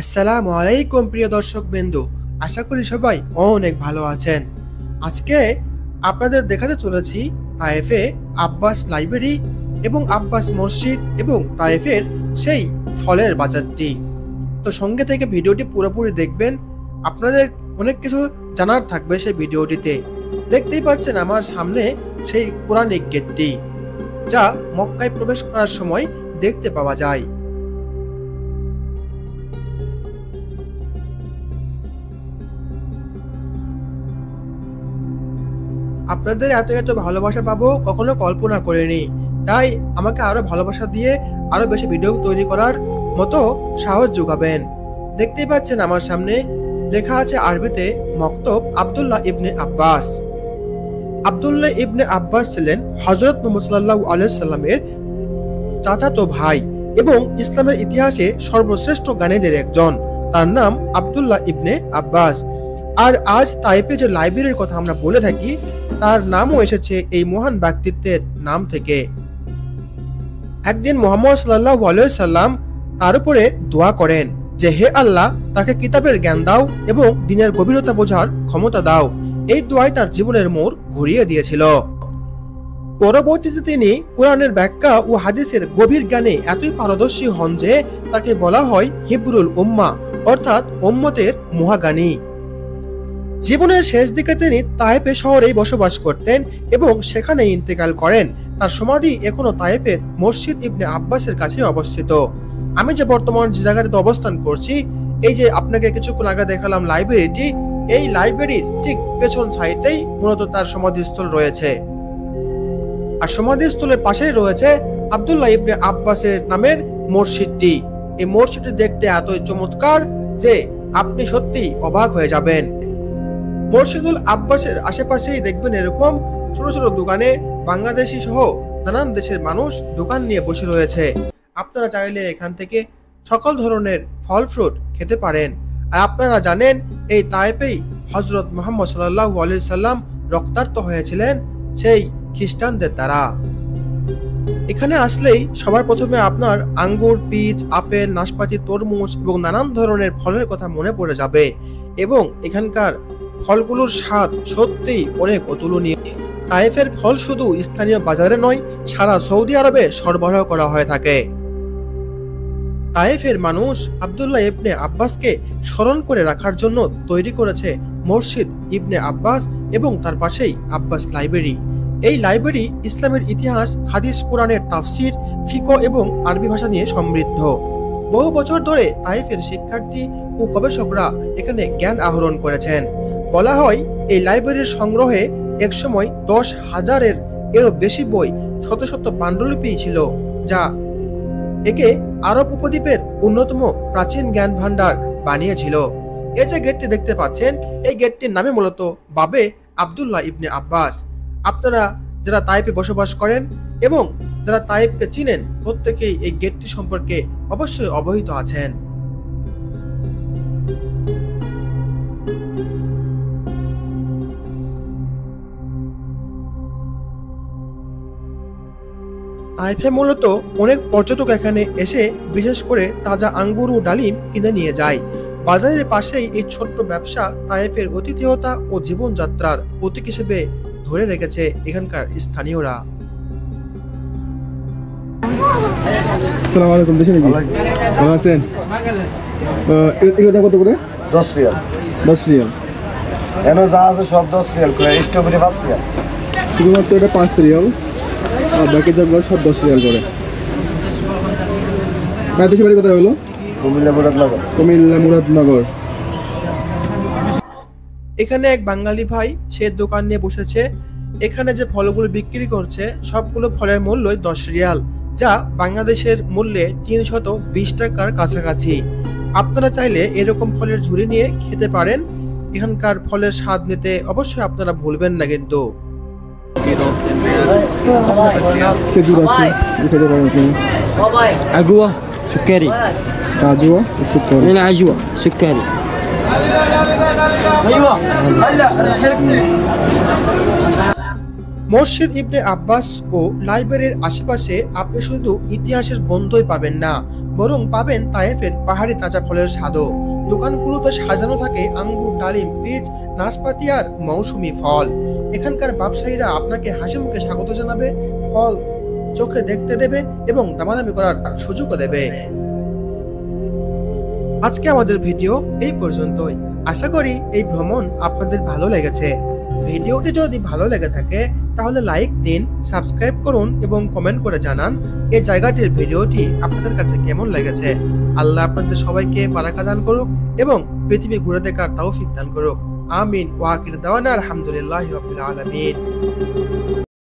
আসসালামু আলাইকুম প্রিয় দর্শক বিন্দু, আশা করি সবাই অনেক ভালো আছেন। আজকে আপনাদের দেখাতে চলেছি তায়েফে আব্বাস লাইব্রেরি এবং আব্বাস মসজিদ এবং তায়েফের সেই ফলের বাজারটি। তো সঙ্গে থেকে ভিডিওটি পুরোপুরি দেখবেন, আপনাদের অনেক কিছু জানার থাকবে সেই ভিডিওটিতে। দেখতেই পাচ্ছেন আমার সামনে সেই কোরআনিক গেটটি, যা মক্কায় প্রবেশ করার সময় দেখতে পাওয়া যায়। আপনাদের এত এত ভালোবাসা পাবো কখনো কল্পনা করিনি, তাই আমাকে আরো ভালোবাসা দিয়ে আরো বেশি ভিডিও তৈরি করার মতো সাহস যোগাবেন। দেখতেই পাচ্ছেন আমার সামনে লেখা আছে আরবিতে মক্তব আব্দুল্লাহ ইবনে আব্বাস। আব্দুল্লাহ ইবনে আব্বাস ছিলেন হযরত মুহাম্মদ সাল্লাল্লাহু আলাইহি সাল্লামের চাচাতো ভাই এবং ইসলামের ইতিহাসে সর্বশ্রেষ্ঠ জ্ঞানীদের একজন। তার নাম আব্দুল্লাহ ইবনে আব্বাস। আর আজ তাইপে যে লাইব্রেরির কথা আমরা বলে থাকি, তার নামও এসেছে এই মহান ব্যক্তিত্বের নাম থেকে। একদিন মুহাম্মদ সাল্লাল্লাহু আলাইহি সাল্লাম তার উপরে দোয়া করেন যে, হে আল্লাহ, তাকে কিতাবের জ্ঞান দাও এবং দ্বীনের গভীরতা বোঝার ক্ষমতা দাও। এই দোয়াই তার জীবনের মোড় ঘুরিয়ে দিয়েছিল। পরবর্তীতে তিনি কোরআনের ব্যাখ্যা ও হাদিসের গভীর জ্ঞানে এতই পারদর্শী হন যে তাকে বলা হয় হিব্রুল উম্মাহ, অর্থাৎ উম্মতের মহাজ্ঞানী। জীবনের শেষ দিকে তিনি তায়েফে শহরেই বসবাস করতেন এবং সেখানেই ইন্তেকাল করেন। তার সমাধি এখনো তায়েফের মসজিদ ইবনে আব্বাসের কাছে অবস্থিত। আমি যে বর্তমান যে জায়গাটিতে অবস্থান করছি, এই যে আপনাকে কিছুক্ষণ আগে দেখালাম লাইব্রেরিটি, এই লাইব্রেরির ঠিক পেছন সাইডেই মূলত তার সমাধিস্থল রয়েছে। আর সমাধিস্থলের পাশেই রয়েছে আব্দুল্লাহ ইবনে আব্বাসের নামের মসজিদটি। এই মসজিদটি দেখতে এতই চমৎকার যে আপনি সত্যি অবাক হয়ে যাবেন। মসজিদুল আব্বাসের আশেপাশেই দেখবেন এরকম ছোট ছোট দোকানে বাংলাদেশি সহ নানান দেশের মানুষ দোকান নিয়ে বসে রয়েছে। আপনারা চাইলে এখান থেকে সকল ধরনের ফল ফ্রুট খেতে পারেন। আর আপনারা জানেন এই তায়েফেই হযরত মুহাম্মদ সাল্লাল্লাহু আলাইহি সাল্লাম রক্তাক্ত হয়েছিলেন সেই খ্রিস্টানদের দ্বারা। এখানে আসলেই সবার প্রথমে আপনার আঙ্গুর, পিচ, আপেল, নাশপাতি, তরমুজ এবং নানান ধরনের ফলের কথা মনে পড়ে যাবে এবং এখানকার ফলগুলোর স্বাদ সত্যিই অনেক অতুলনীয়। তায়েফের ফল শুধু স্থানীয় বাজারে নয়, সারা সৌদি আরবে সরবরাহ করা হয়ে থাকে। তায়েফের মানুষ আব্দুল্লাহ ইবনে আব্বাসকে স্মরণ করে রাখার জন্য তৈরি করেছে মসজিদ ইবনে আব্বাস এবং তার পাশেই আব্বাস লাইব্রেরি। এই লাইব্রেরি ইসলামের ইতিহাস, হাদিস, কোরআনের তাফসির, ফিকহ এবং আরবি ভাষা নিয়ে সমৃদ্ধ। বহু বছর ধরে তায়েফের শিক্ষার্থী ও গবেষকরা এখানে জ্ঞান আহরণ করেছেন। বলা হয় এই লাইব্রেরির সংগ্রহে একসময় 10,000 এরও বেশি বই, শত শত পাণ্ডুলিপি ছিল, যা একে আরব উপদ্বীপের অন্যতম প্রাচীন জ্ঞান ভান্ডার বানিয়েছিল। এই যে গেটটি দেখতে পাচ্ছেন, এই গেটটির নামে মূলত বাবে আব্দুল্লাহ ইবনে আব্বাস। আপনারা যারা তায়েফে বসবাস করেন এবং যারা তায়েফকে চিনেন, প্রত্যেকেই এই গেটটি সম্পর্কে অবশ্যই অবহিত আছেন। তায়েফে মূলত অনেক পর্যটক এখানে এসে বিশেষ করে তাজা আঙ্গুর ও ডালিম কিনে নিয়ে যায়। বাজারের পাশেই এই ছোট্ট ব্যবসা তায়েফের অতিথেয়তা ও জীবনযাত্রার প্রতীক হিসেবে ধরে রেখেছে এখানকার স্থানীয়রা। আসসালামু আলাইকুম, দেশে নাকি ভালো আছেন? এগুলো দাম কত করে? 10 রিয়াল। 10 রিয়াল। এনে যা আছে সব 10 রিয়াল করে, স্ট্রবেরি 5 রিয়াল। শুধুমাত্র এটা 5 রিয়াল আর বাকি যেগুলো সব 10 রিয়াল করে। দেশে বাড়ি কোথায় হলো? কুমিল্লা মুরাদনগর। কুমিল্লা মুরাদনগর। এখানে এক বাঙালি ভাই সে দোকান নিয়ে বসেছে। এখানে যে ফলগুলো বিক্রি করছে সবগুলো ফলের মূল্যই 10 রিয়াল, যা বাংলাদেশের মূল্যে 320 টাকার কাছাকাছি। আপনারা চাইলে এরকম ফলের ঝুড়ি নিয়ে খেতে পারেন। এখানকার ফলের স্বাদ নিতে অবশ্যই আপনারা ভুলবেন না কিন্তু। খেজুর আছে, খেতে পারেন আপনি। عجوة سكري. عجوة السكري. من عجوة سكري. ايوه هلا মসজিদ ইবনে আব্বাস ও লাইব্রেরির আশেপাশে আপনি শুধু ইতিহাসের গন্ধই পাবেন না, বরং পাবেন তায়েফের পাহাড়ি তাজা ফলের স্বাদও। দোকানগুলোতে সাজানো থাকে আঙ্গুর, ডালিম, পিচ, নাশপাতি আর মৌসুমী ফল। এখানকার ব্যবসায়ীরা আপনাকে হাসি মুখে স্বাগত জানাবে, ফল চোখে দেখতে দেবে এবং দামাদামি করার সুযোগও দেবে। আজকে আমাদের ভিডিও এই পর্যন্তই। আশা করি এই ভ্রমণ আপনাদের ভালো লেগেছে। ভিডিওটি যদি ভালো লেগে থাকে তাহলে লাইক দিন, সাবস্ক্রাইব করুন এবং কমেন্ট করে জানান এই জায়গাটির ভিডিওটি আপনাদের কাছে কেমন লেগেছে। আল্লাহ আপনাদের সবাইকে বারাকা দান করুক এবং পৃথিবী ঘুরে দেখার তৌফিক দান করুক। আমিন ওয়া আখির দাওয়ানা আলহামদুলিল্লাহি রাব্বিল আলামিন।